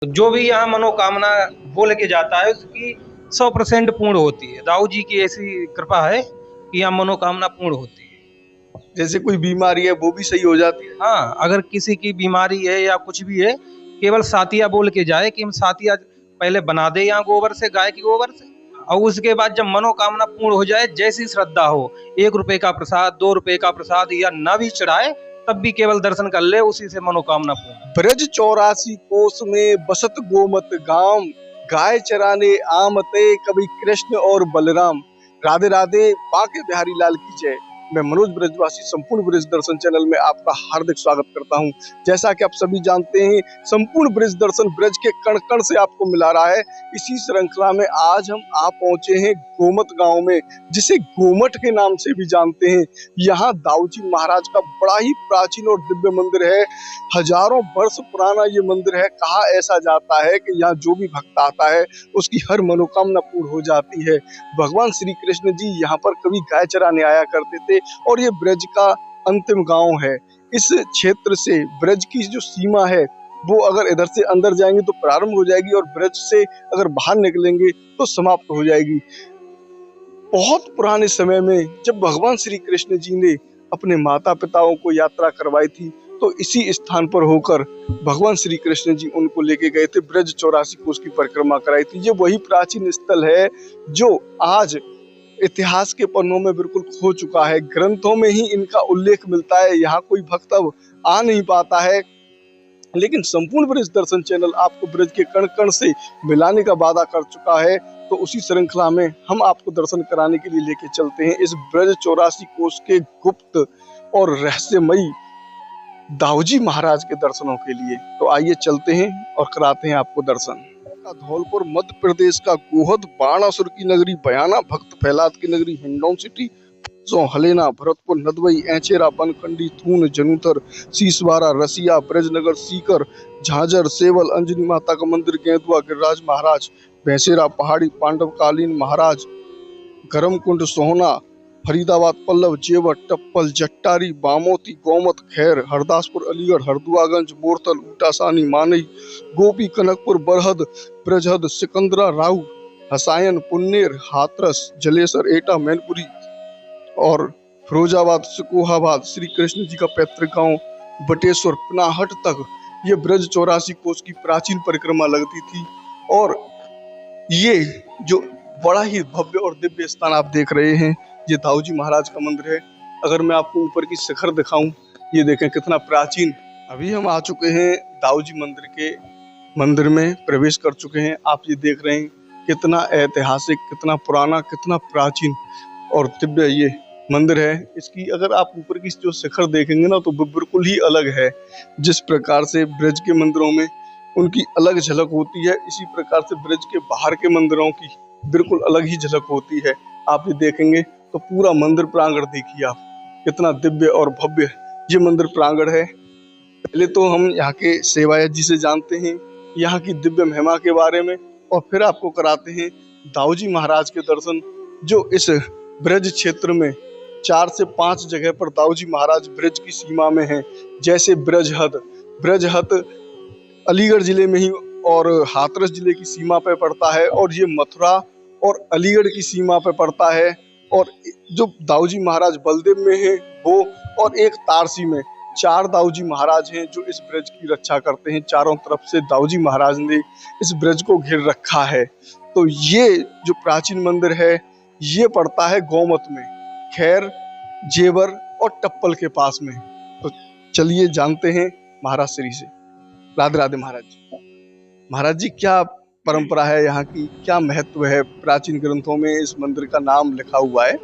जो भी यहाँ मनोकामना बोल के जाता है उसकी 100% पूर्ण होती है। दाऊ जी की ऐसी कृपा है कि यहाँ मनोकामना पूर्ण होती है। जैसे कोई बीमारी है वो भी सही हो जाती है। हाँ, अगर किसी की बीमारी है या कुछ भी है, केवल सातिया बोल के जाए कि हम सातिया पहले बना दे यहाँ गोबर से, गाय की गोबर से, और उसके बाद जब मनोकामना पूर्ण हो जाए, जैसी श्रद्धा हो, 1 रुपए का प्रसाद, 2 रुपए का प्रसाद या न भी चढ़ाए, तब भी केवल दर्शन कर ले, उसी से मनोकामना पूर्ण। ब्रज 84 कोस में बसत गोमत गांव, गाय चराने आमते कभी कृष्ण और बलराम। राधे राधे, बांके बिहारी लाल की जय। मैं मनोज ब्रजवासी संपूर्ण ब्रज दर्शन चैनल में आपका हार्दिक स्वागत करता हूं। जैसा कि आप सभी जानते हैं, संपूर्ण ब्रज दर्शन ब्रज के कण कण से आपको मिला रहा है। इसी श्रृंखला में आज हम आ पहुंचे हैं गोमत गांव में, जिसे गोमट के नाम से भी जानते हैं। यहाँ दाऊ जी महाराज का बड़ा ही प्राचीन और दिव्य मंदिर है। हजारों वर्ष पुराना ये मंदिर है। कहा ऐसा जाता है कि यहाँ जो भी भक्त आता है उसकी हर मनोकामना पूर्ण हो जाती है। भगवान श्री कृष्ण जी यहाँ पर कभी गाय चराने आया करते थे और ये ब्रज का अंतिम गांव है। इस क्षेत्र से ब्रज की जो सीमा है वो अगर इधर से अंदर जाएंगे तो प्रारंभ हो जाएगी और ब्रज से अगर बाहर निकलेंगे तो समाप्त हो जाएगी। बहुत पुराने समय में जब भगवान श्री कृष्ण जी ने अपने माता पिताओं को यात्रा करवाई थी, तो इसी स्थान पर होकर भगवान श्री कृष्ण जी उनको लेके गए थे। ब्रज 84 कोस की परिक्रमा कराई थी। ये वही प्राचीन स्थल है जो आज इतिहास के पन्नों में बिल्कुल खो चुका है। ग्रंथों में ही इनका उल्लेख मिलता है। यहाँ कोई भक्त अब आ नहीं पाता है, लेकिन संपूर्ण ब्रज दर्शन चैनल आपको ब्रज के कण कण से मिलाने का वादा कर चुका है। तो उसी श्रृंखला में हम आपको दर्शन कराने के लिए लेके चलते हैं इस ब्रज 84 कोस के गुप्त और रहस्यमयी दाऊ जी महाराज के दर्शनों के लिए। तो आइए चलते हैं और कराते हैं आपको दर्शन। धौलपुर मध्य प्रदेश का गोहद, बाणासुर की नगरी, बयाना, भक्त प्रहलाद की नगरी, हिंडौन सिटी, हलेना, भरतपुर, नदवई, ऐचेरा, बनखंडी, थून, जनुतर, सीसवारा, रसिया, ब्रजनगर, सीकर, झांझर, सेवल, अंजनी माता का मंदिर, गेंदुआ, गिरिराज महाराज, भैंसेरा, पहाड़ी, पांडवकालीन महाराज, गरमकुंड, सोहना, फरीदाबाद, पल्लव, जेवर, टप्पल, जट्टारी, बामोती, गोमत, खैर, हरदासपुर, अलीगढ़, हरदुआगंज, मोरतल, ऊटासानी, मानई, गोपी, कनकपुर, बरहद, ब्रजहद, सिकंदरा, राऊ, हसायन, पुन्नेर, हाथरस, जलेसर, एटा, मैनपुरी और फिरोजाबाद, सिकोहाबाद, श्री कृष्ण जी का पैतृक गांव बटेश्वर, पिनाहट तक ये ब्रज 84 कोस की प्राचीन परिक्रमा लगती थी। और ये जो बड़ा ही भव्य और दिव्य स्थान आप देख रहे हैं, ये दाऊ जी महाराज का मंदिर है। अगर मैं आपको ऊपर की शिखर दिखाऊं, ये देखें कितना प्राचीन। अभी हम आ चुके हैं दाऊ जी मंदिर में प्रवेश कर चुके हैं। आप ये देख रहे हैं कितना ऐतिहासिक, कितना पुराना, कितना प्राचीन और दिव्य ये मंदिर है। इसकी अगर आप ऊपर की जो शिखर देखेंगे ना, तो बिल्कुल ही अलग है। जिस प्रकार से ब्रज के मंदिरों में उनकी अलग झलक होती है, इसी प्रकार से ब्रज के बाहर के मंदिरों की बिल्कुल अलग ही झलक होती है। आप ये देखेंगे तो पूरा मंदिर प्रांगण देखिए आप, कितना दिव्य और भव्य ये मंदिर प्रांगण है। पहले तो हम यहाँ के सेवायत जी से जानते हैं यहाँ की दिव्य महिमा के बारे में, और फिर आपको कराते हैं दाऊ जी महाराज के दर्शन, जो इस ब्रज क्षेत्र में 4 से 5 जगह पर दाऊ जी महाराज ब्रज की सीमा में हैं। जैसे ब्रजहद अलीगढ़ जिले में ही और हाथरस जिले की सीमा पर पड़ता है, और ये मथुरा और अलीगढ़ की सीमा पर पड़ता है। और जो दाऊ जी महाराज बलदेव में है वो, और एक तारसी में 4 दाऊ जी महाराज हैं जो इस ब्रज की रक्षा करते हैं। चारों तरफ से दाऊ जी महाराज ने इस ब्रज को घेर रखा है। तो ये जो प्राचीन मंदिर है ये पड़ता है गोमत में, खैर, जेवर और टप्पल के पास में। तो चलिए जानते हैं महाराज श्री से। राधे राधे महाराज जी। महाराज जी, क्या परंपरा है यहाँ की, क्या महत्व है? प्राचीन ग्रंथों में इस मंदिर का नाम लिखा हुआ है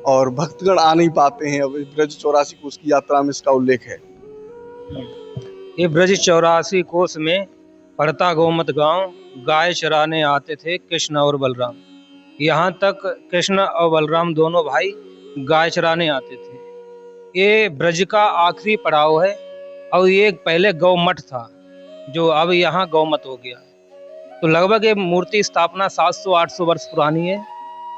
और भक्तगण आ नहीं पाते हैं। अब ब्रज 84 कोस की यात्रा में इसका उल्लेख है। ये ब्रज 84 कोस में पड़ता गोमत गांव, गाय चराने आते थे कृष्ण और बलराम। यहाँ तक कृष्ण और बलराम दोनों भाई गाय चराने आते थे। ये ब्रज का आखिरी पड़ाव है, और ये पहले गौ मठ था जो अब यहाँ गौमत हो गया है। तो लगभग ये मूर्ति स्थापना 700-800 वर्ष पुरानी है।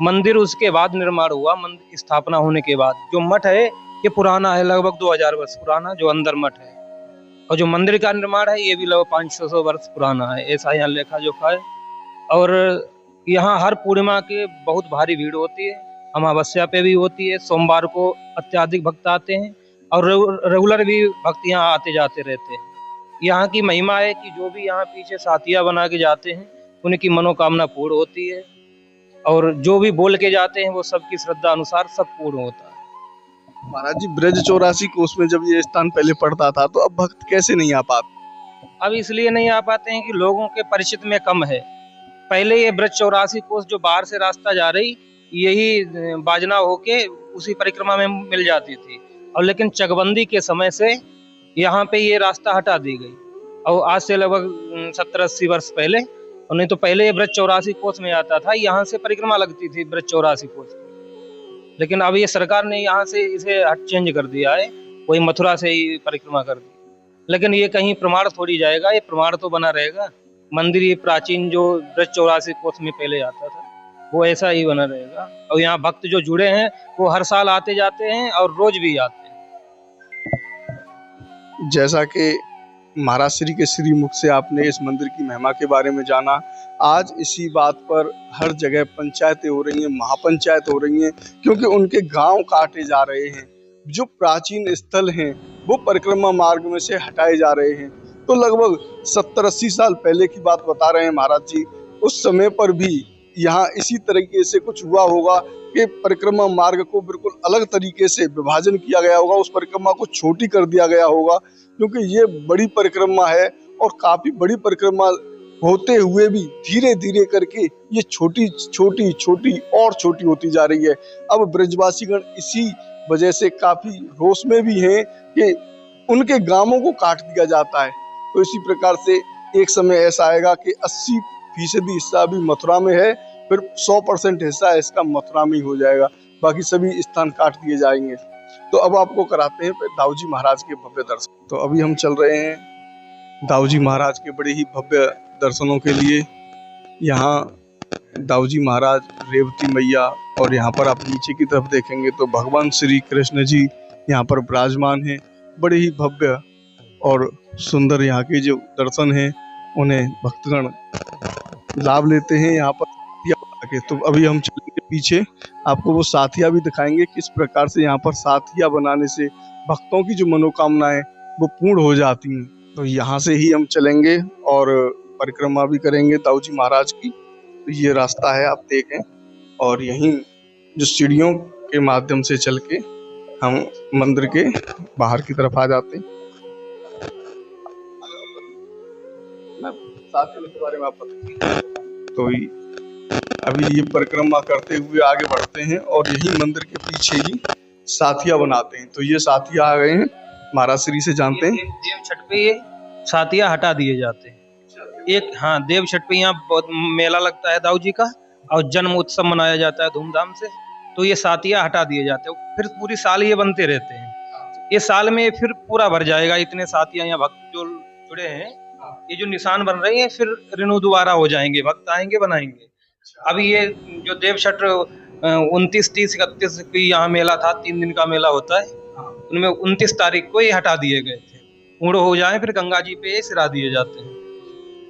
मंदिर उसके बाद निर्माण हुआ, मंदिर स्थापना होने के बाद। जो मठ है ये पुराना है, लगभग 2000 वर्ष पुराना जो अंदर मठ है। और जो मंदिर का निर्माण है ये भी लगभग 500 वर्ष पुराना है, ऐसा यहाँ लेखा जोखा है। और यहाँ हर पूर्णिमा के बहुत भारी भीड़ होती है, अमावस्या पे भी होती है, सोमवार को अत्याधिक भक्त आते हैं और रेगुलर भी भक्त यहाँ आते जाते रहते हैं। यहाँ की महिमा है कि जो भी यहाँ पीछे साथिया बना के जाते हैं उनकी मनोकामना पूर्ण होती है, और जो भी बोल के जाते हैं वो सबकी श्रद्धा अनुसार सब पूर्ण होता है। महाराज जी, ब्रज 84 कोस में जब ये स्थान पहले पड़ता था तो अब भक्त कैसे नहीं आ पाते? अब इसलिए नहीं आ पाते हैं कि लोगों के परिचित में कम है। पहले ये ब्रज 84 कोस जो बाहर से रास्ता जा रही यही बाजना होके उसी परिक्रमा में मिल जाती थी, और लेकिन चकबंदी के समय से यहाँ पे ये रास्ता हटा दी गई, और आज से लगभग 70-80 वर्ष पहले। और नहीं तो पहले ये ब्रज 84 कोस में आता था, यहाँ से परिक्रमा लगती थी ब्रज 84 कोस, लेकिन अब ये सरकार ने यहाँ से इसे हट चेंज कर दिया है, वही मथुरा से ही परिक्रमा कर दी। लेकिन ये कहीं प्रमाण थोड़ी जाएगा, ये प्रमाण तो बना रहेगा। मंदिर ये प्राचीन जो ब्रज 84 कोस में पहले आता था वो ऐसा ही बना रहेगा, और यहाँ भक्त जो जुड़े हैं वो हर साल आते जाते हैं और रोज भी आते हैं। जैसा कि महाराज श्री के श्री मुख से आपने इस मंदिर की महिमा के बारे में जाना, आज इसी बात पर हर जगह पंचायतें हो रही हैं, महापंचायत हो रही हैं, क्योंकि उनके गांव काटे जा रहे हैं। जो प्राचीन स्थल हैं वो परिक्रमा मार्ग में से हटाए जा रहे हैं। तो लगभग 70-80 साल पहले की बात बता रहे हैं महाराज जी। उस समय पर भी यहाँ इसी तरीके से कुछ हुआ होगा कि परिक्रमा मार्ग को बिल्कुल अलग तरीके से विभाजन किया गया होगा, उस परिक्रमा को छोटी कर दिया गया होगा, क्योंकि ये बड़ी परिक्रमा है और काफी बड़ी परिक्रमा होते हुए भी धीरे धीरे करके ये छोटी छोटी छोटी और छोटी होती जा रही है। अब ब्रजवासीगण इसी वजह से काफी रोष में भी हैं कि उनके गांवों को काट दिया जाता है। तो इसी प्रकार से एक समय ऐसा आएगा कि 80% हिस्सा अभी मथुरा में है, फिर 100% हिस्सा इसका मथुरा में ही हो जाएगा, बाकी सभी स्थान काट दिए जाएंगे। तो अब आपको कराते हैं दाऊ जी महाराज के भव्य दर्शन। तो अभी हम चल रहे हैं दाऊ जी महाराज के बड़े ही भव्य दर्शनों के लिए। यहाँ दाऊ जी महाराज, रेवती मैया, और यहाँ पर आप नीचे की तरफ देखेंगे तो भगवान श्री कृष्ण जी यहाँ पर विराजमान हैं। बड़े ही भव्य और सुंदर यहाँ के जो दर्शन हैं उन्हें भक्तगण लाभ लेते हैं यहाँ पर आके। तो अभी हम चलेंगे पीछे, आपको वो साथिया भी दिखाएंगे किस प्रकार से यहाँ पर साथिया बनाने से भक्तों की जो मनोकामनाएं वो पूर्ण हो जाती हैं। तो यहाँ से ही हम चलेंगे और परिक्रमा भी करेंगे दाऊ जी महाराज की। तो ये रास्ता है, आप देखें, और यहीं जो सीढ़ियों के माध्यम से चल के हम मंदिर के बाहर की तरफ आ जाते हैं। साथिया के बारे में आप बताइए। तो अभी ये परिक्रमा करते हुए आगे बढ़ते हैं और यही मंदिर के पीछे ही साथिया बनाते हैं। तो ये साथिया आ गए हैं, महाराज श्री से जानते हैं। देव छठ पे ये साथिया हटा दिए जाते हैं। एक देव छठ पे यहाँ बहुत मेला लगता है दाऊ जी का, और जन्म उत्सव मनाया जाता है धूमधाम से। तो ये साथिया हटा दिए जाते हैं, फिर पूरी साल ये बनते रहते हैं। ये साल में फिर पूरा भर जाएगा, इतने साथिया यहाँ भक्त जो जुड़े हैं, ये जो निशान बन रहे हैं फिर रिन्यू दोबारा हो जाएंगे, भक्त आएंगे बनाएंगे। अभी ये जो देव छठ 29, 30, 31 की यहाँ मेला था, 3 दिन का मेला होता है, उनमें 29 तारीख को ये हटा दिए गए थे। पूर्ण हो जाए फिर गंगा जी पे सिरा दिए जाते हैं,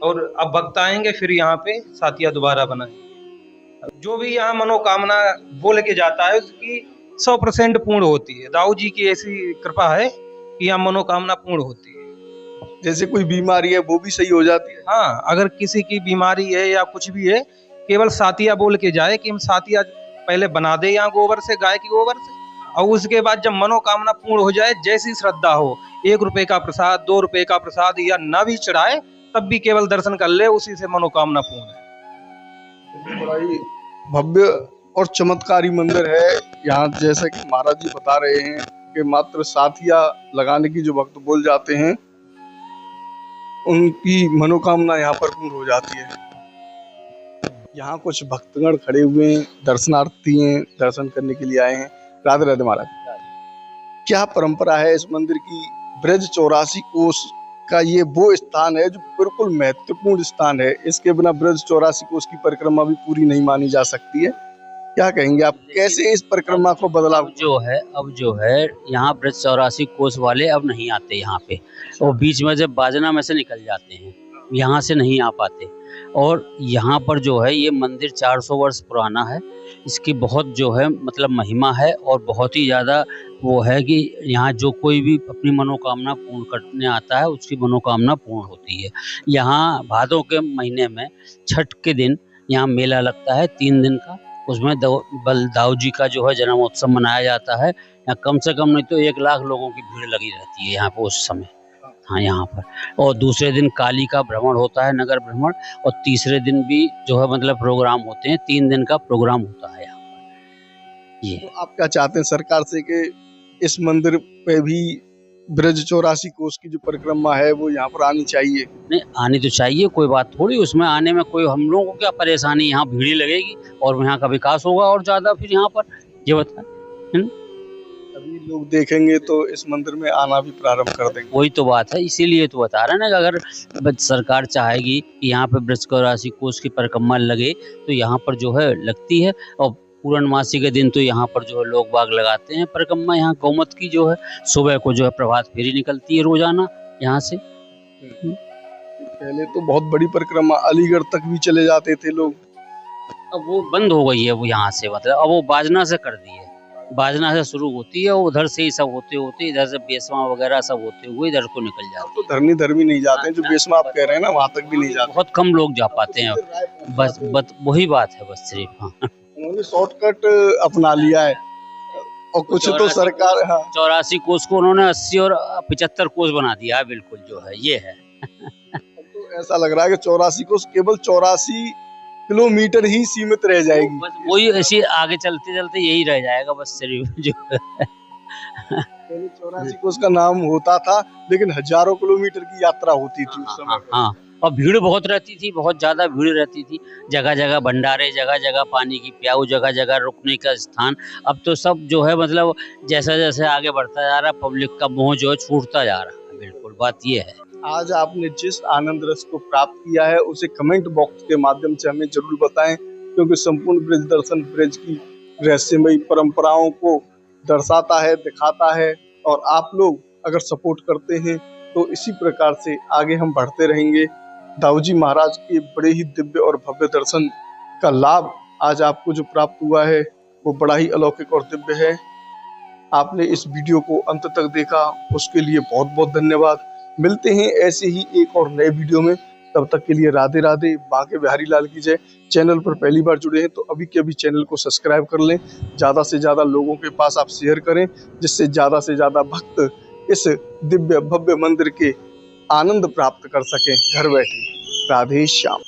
और अब भक्त आएंगे फिर यहाँ पे साथिया दोबारा बनाएंगे। जो भी यहाँ मनोकामना बोल के जाता है उसकी 100% पूर्ण होती है। दाऊ जी की ऐसी कृपा है कि यहाँ मनोकामना पूर्ण होती है। जैसे कोई बीमारी है वो भी सही हो जाती है। हाँ, अगर किसी की बीमारी है या कुछ भी है, केवल साथिया बोल के जाए कि हम साथिया पहले बना दे यहाँ गोबर से, गाय की गोबर से, और उसके बाद जब मनोकामना पूर्ण हो जाए, जैसी श्रद्धा हो, 1 रुपए का प्रसाद, 2 रुपए का प्रसाद या ना भी चढ़ाए, तब भी केवल दर्शन कर ले, उसी से मनोकामना पूर्ण है। बड़ा ही भव्य और चमत्कारी मंदिर है। यहाँ जैसा कि महाराज जी बता रहे हैं कि मात्र साथिया लगाने की जो भक्त बोल जाते हैं उनकी मनोकामना यहाँ पर पूर्ण हो जाती है। यहाँ कुछ भक्तगण खड़े हुए हैं, दर्शनार्थी हैं, दर्शन करने के लिए आए हैं। राधे राधे महाराज। क्या परंपरा है इस मंदिर की? ब्रज 84 कोस का ये वो स्थान है जो बिल्कुल महत्वपूर्ण स्थान है। इसके बिना ब्रज 84 कोस की परिक्रमा भी पूरी नहीं मानी जा सकती है। क्या कहेंगे आप, कैसे इस परिक्रमा को बदलाव? अब जो है यहाँ ब्रज 84 कोस वाले अब नहीं आते यहाँ पे, और बीच में जब बाजना में से निकल जाते हैं, यहाँ से नहीं आ पाते। और यहाँ पर जो है ये मंदिर 400 वर्ष पुराना है, इसकी बहुत जो है मतलब महिमा है, और बहुत ही ज़्यादा वो है कि यहाँ जो कोई भी अपनी मनोकामना पूर्ण करने आता है उसकी मनोकामना पूर्ण होती है। यहाँ भादों के महीने में छठ के दिन यहाँ मेला लगता है 3 दिन का, उसमें दाऊ जी का जो है जन्मोत्सव मनाया जाता है। यहाँ कम से कम नहीं तो 1 लाख लोगों की भीड़ लगी रहती है यहाँ पे उस समय। हाँ, यहाँ पर। और दूसरे दिन काली का भ्रमण होता है, नगर भ्रमण, और तीसरे दिन भी जो है मतलब प्रोग्राम होते हैं। 3 दिन का प्रोग्राम होता है यहाँ पर। ये तो आप क्या चाहते हैं सरकार से कि इस मंदिर पे भी ब्रज 84 कोस की जो परिक्रमा है वो यहाँ पर आनी चाहिए? नहीं, आनी तो चाहिए, कोई बात थोड़ी, उसमें आने में कोई हम लोगों को क्या परेशानी, यहाँ भीड़ लगेगी और यहाँ का विकास होगा और ज्यादा फिर यहाँ पर, ये बताएं। अभी लोग देखेंगे तो इस मंदिर में आना भी प्रारंभ कर देंगे। वही तो बात है, इसीलिए तो बता रहे हैं ना कि अगर सरकार चाहेगी कि यहाँ पे ब्रज 84 कोस की परिक्रमा लगे तो यहाँ पर जो है लगती है। और पूर्णमासी के दिन तो यहाँ पर जो है लोग बाग लगाते हैं परिक्रमा। यहाँ गौमत की जो है सुबह को जो है प्रभात फेरी निकलती है रोजाना यहाँ से। पहले तो बहुत बड़ी परिक्रमा अलीगढ़ तक भी चले जाते थे लोग, अब वो बंद हो गई है वो यहाँ से, मतलब अब वो बाजना से कर दी है। बाजना से शुरू होती है, उधर से ही सब होते होते इधर से बेसवा वगैरह सब होते हुए इधर को निकल जाते। तो धर्मी नहीं जाते हैं, जो बेसमा आप कह रहे हैं ना वहाँ तक भी नहीं जाते, बहुत कम लोग जा पाते हैं। बस वही बात है बस सिर्फ। हाँ, उन्होंने शॉर्टकट अपना लिया है। और कुछ तो सरकार 84 कोस को उन्होंने 80 और 75 कोस बना दिया है, बिल्कुल जो है ये है। तो ऐसा लग रहा है कि 84 कोस केवल 84 किलोमीटर ही सीमित रह जाएगी। बस वही ऐसी आगे चलते चलते यही रह जाएगा बस सिर्फ जो। 84 कोस का नाम होता था, लेकिन हजारों किलोमीटर की यात्रा होती थी उस समय। हाँ, और भीड़ बहुत रहती थी, बहुत ज्यादा भीड़ रहती थी। जगह जगह भंडारे, जगह जगह पानी की प्याऊ, जगह जगह रुकने का स्थान। अब तो सब जो है मतलब जैसा जैसे आगे बढ़ता जा रहा है, पब्लिक का मोह जो है छूटता जा रहा है। बिल्कुल बात ये है। आज आपने जिस आनंद रस को प्राप्त किया है उसे कमेंट बॉक्स के माध्यम से हमें जरूर बताएं, क्योंकि संपूर्ण ब्रज दर्शन ब्रज की रहस्यमयी परंपराओं को दर्शाता है, दिखाता है। और आप लोग अगर सपोर्ट करते हैं तो इसी प्रकार से आगे हम बढ़ते रहेंगे। दाऊ जी महाराज के बड़े ही दिव्य और भव्य दर्शन का लाभ आज आपको जो प्राप्त हुआ है वो बड़ा ही अलौकिक और दिव्य है। आपने इस वीडियो को अंत तक देखा, उसके लिए बहुत बहुत धन्यवाद। मिलते हैं ऐसे ही एक और नए वीडियो में, तब तक के लिए राधे राधे। बांके बिहारी लाल की जय। चैनल पर पहली बार जुड़े हैं तो अभी के अभी चैनल को सब्सक्राइब कर लें, ज़्यादा से ज़्यादा लोगों के पास आप शेयर करें, जिससे ज़्यादा से ज़्यादा भक्त इस दिव्य भव्य मंदिर के आनंद प्राप्त कर सकें घर बैठे। राधे श्याम।